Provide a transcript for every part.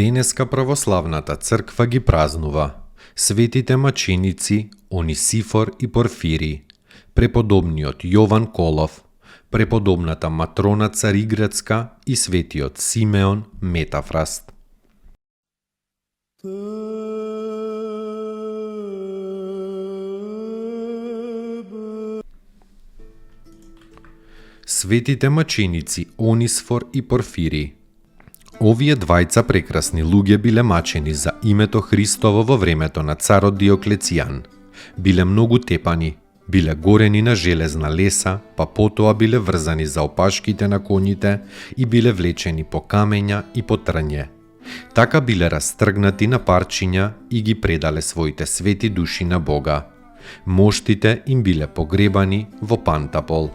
Денеска православната црква ги празнува светите маченици Онисифор и Порфири, преподобниот Јован Колов, преподобната матрона Цариградска и светиот Симеон Метафраст. Светите маченици Онисфор и Порфири. Овие двајца прекрасни луѓе биле мачени за името Христово во времето на царот Диоклецијан. Биле многу тепани, биле горени на железна леса, па потоа биле врзани за опашките на коњите и биле влечени по камења и по трње. Така биле растргнати на парчиња и ги предале своите свети души на Бога. Моштите им биле погребани во Пантапол.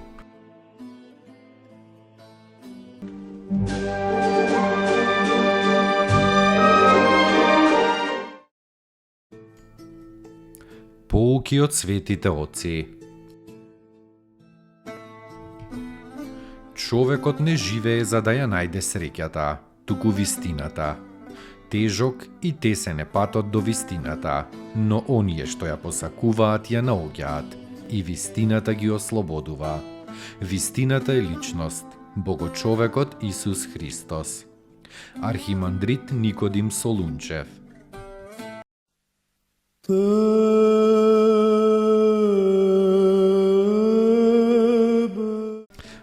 Поуки од светите отци. Човекот не живее за да ја најде среќата, туку вистината. Тежок и тесен е патот до вистината, но оние што ја посакуваат ја наоѓаат и вистината ги ослободува. Вистината е личност, Богочовекот Исус Христос. Архимандрит Никодим Солунчев.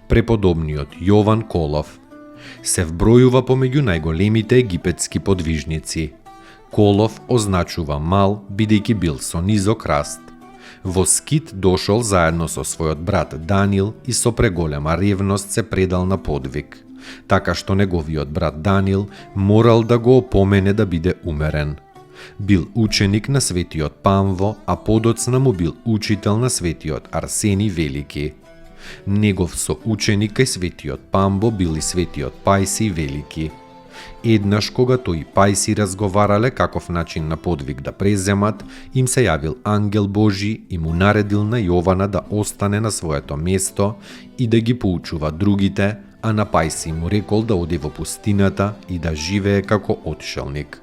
Преподобниот Јован Колов се вбројува помеѓу најголемите египетски подвижници. Колов означува мал, бидејќи бил со низок раст. Во Скит дошол заедно со својот брат Данил и со преголема ревност се предал на подвиг, така што неговиот брат Данил морал да го опомене да биде умерен. Бил ученик на светиот Памво, а подоцна му бил учител на светиот Арсени Велики. Негов соученик кај светиот Памбо бил и светиот Пајси Велики. Еднаш кога тој и Пајси разговарале каков начин на подвиг да преземат, им се јавил ангел Божи и му наредил на Јована да остане на своето место и да ги поучува другите, а на Пајси му рекол да оди во пустината и да живее како отшелник.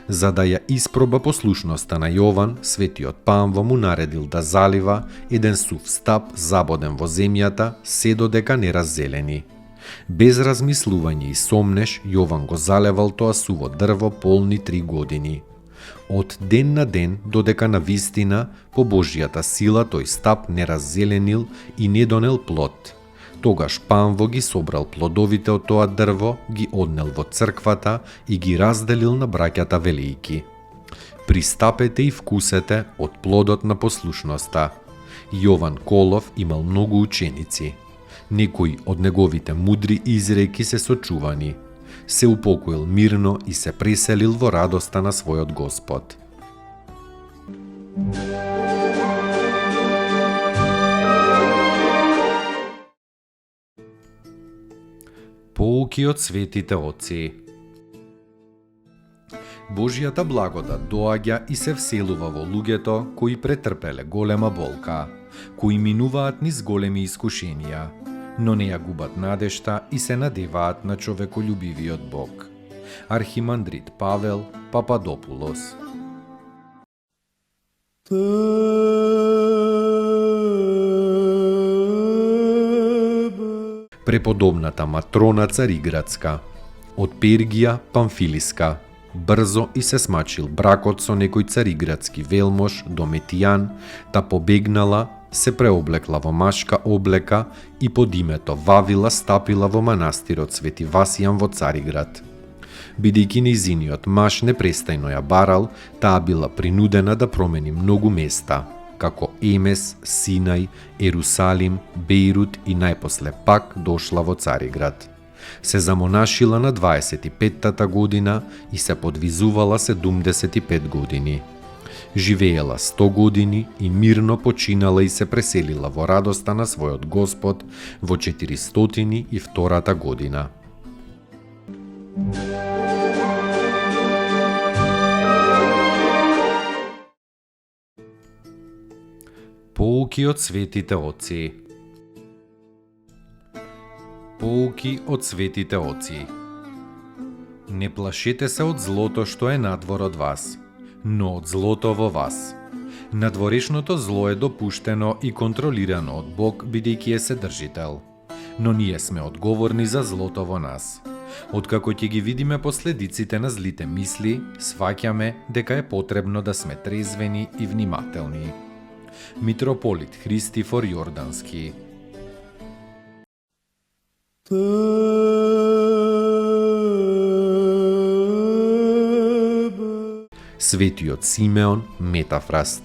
За да ја испроба послушноста на Јован, светиот Памво му наредил да залива еден сув стап забоден во земјата, се додека не раззелени. Без размислување и сомнеш, Јован го залевал тоа суво дрво полни 3 години. Од ден на ден, додека на вистина, по Божјата сила тој стап не раззеленил и не донел плод. Тогаш Памво ги собрал плодовите од тоа дрво, ги однел во црквата и ги разделил на браќата велејки. Пристапете и вкусете од плодот на послушноста. Јован Колов имал многу ученици. Некои од неговите мудри изреки се сочувани. Се упокоил мирно и се преселил во радоста на својот Господ. Поуки од светите отци. Божјата благодат доаѓа и се вселува во луѓето кои претрпеле голема болка, кои минуваат низ големи искушенија, но не ја губат надежта и се надеваат на човеколюбивиот Бог. Архимандрит Павел Пападопулос. Преподобната матрона Цариградска, од Пергија Памфилиска, брзо и се смачил бракот со некој цариградски велмош Дометијан, та побегнала, се преоблекла во машка облека и под името Вавила стапила во манастирот Свети Васијан во Цариград. Бидејќи нејзиниот маж непрестајно ја барал, таа била принудена да промени многу места. како Емес, Синај, Ерусалим, Бејрут и најпосле пак дошла во Цариград. Се замонашила на 25-тата година и се подвизувала 75 години. Живеела 100 години и мирно починала и се преселила во радоста на својот Господ во 402 година. Поуки од светите оци. Поуки од светите оци. Не плашете се од злото што е надвор од вас, но од злото во вас. Надворешното зло е допуштено и контролирано од Бог, бидејќи е Седржител. Но ние сме одговорни за злото во нас. Откако ќе ги видиме последиците на злите мисли, сваќаме дека е потребно да сме трезвени и внимателни. Митрополит Христифор Јордански. Светиот Симеон Метафраст.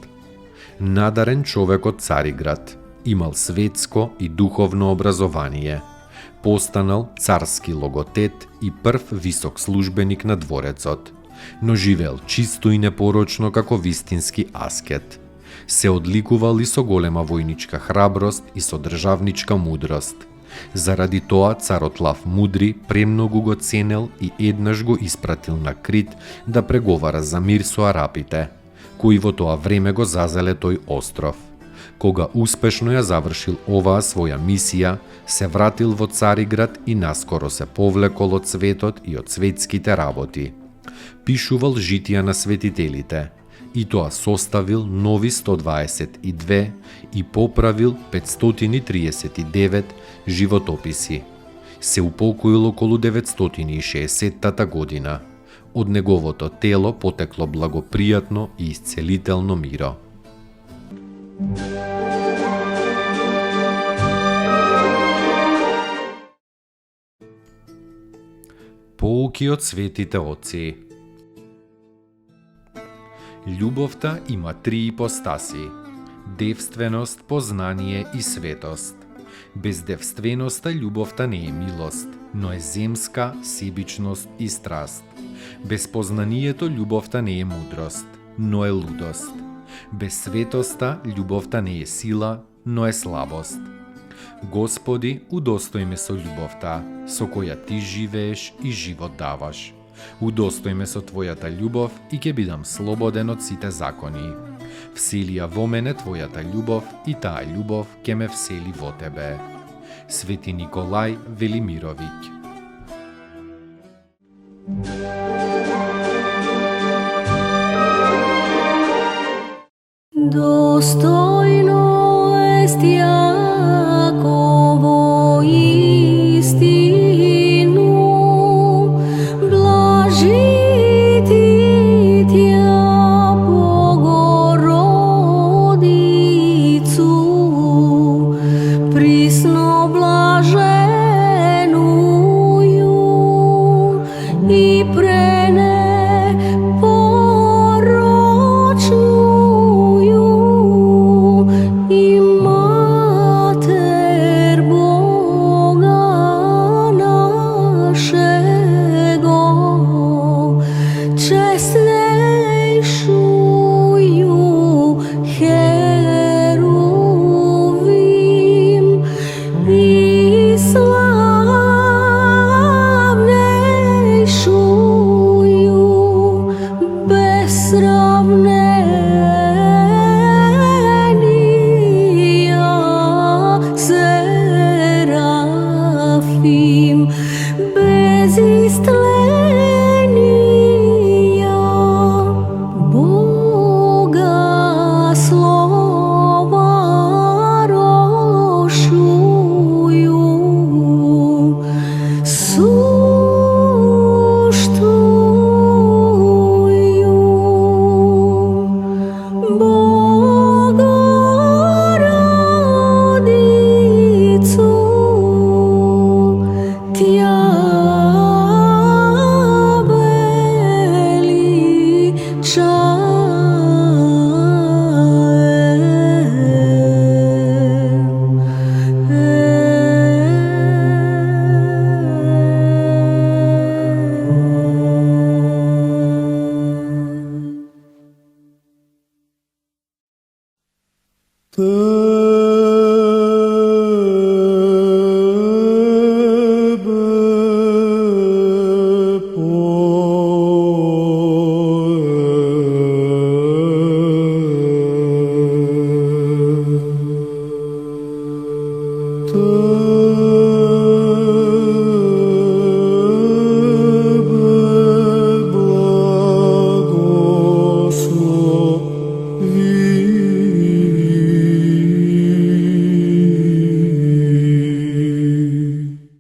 Надарен човек од Цариград, имал светско и духовно образование. Постанал царски логотет и прв висок службеник на дворецот, но живеел чисто и непорочно како вистински аскет. Се одликувал и со голема војничка храброст и со државничка мудрост. Заради тоа царот Лав Мудри премногу го ценел и еднаш го испратил на Крит да преговара за мир со арапите, кои во тоа време го зазеле тој остров. Кога успешно ја завршил оваа своја мисија, се вратил во Цариград и наскоро се повлекол од светот и од светските работи. Пишувал житија на светителите, и тоа составил нови 122 и поправил 539 животописи. Се упокоил околу 960 година. Од неговото тело потекло благопријатно и исцелително миро. Поуки од светите оци. Љубовта има три ипостаси: девственост, познание и светост. Без девственоста љубовта не е милост, но е земска, себичност и страст. Без познанието љубовта не е мудрост, но е лудост. Без светоста љубовта не е сила, но е слабост. Господи, удостој ме со љубовта, со која ти живееш и живот даваш. Удостој ме со твојата љубов и ќе бидам слободен од сите закони. Вселија во мене твојата љубов и таа љубов ќе ме всели во тебе. Свети Николај Велимировиќ. Достойно est Јаково истину, блажити Тја Богородицу, присно блаженују и пренепорочнују и Матер Бога нашего, честнейшую Херувим и Pı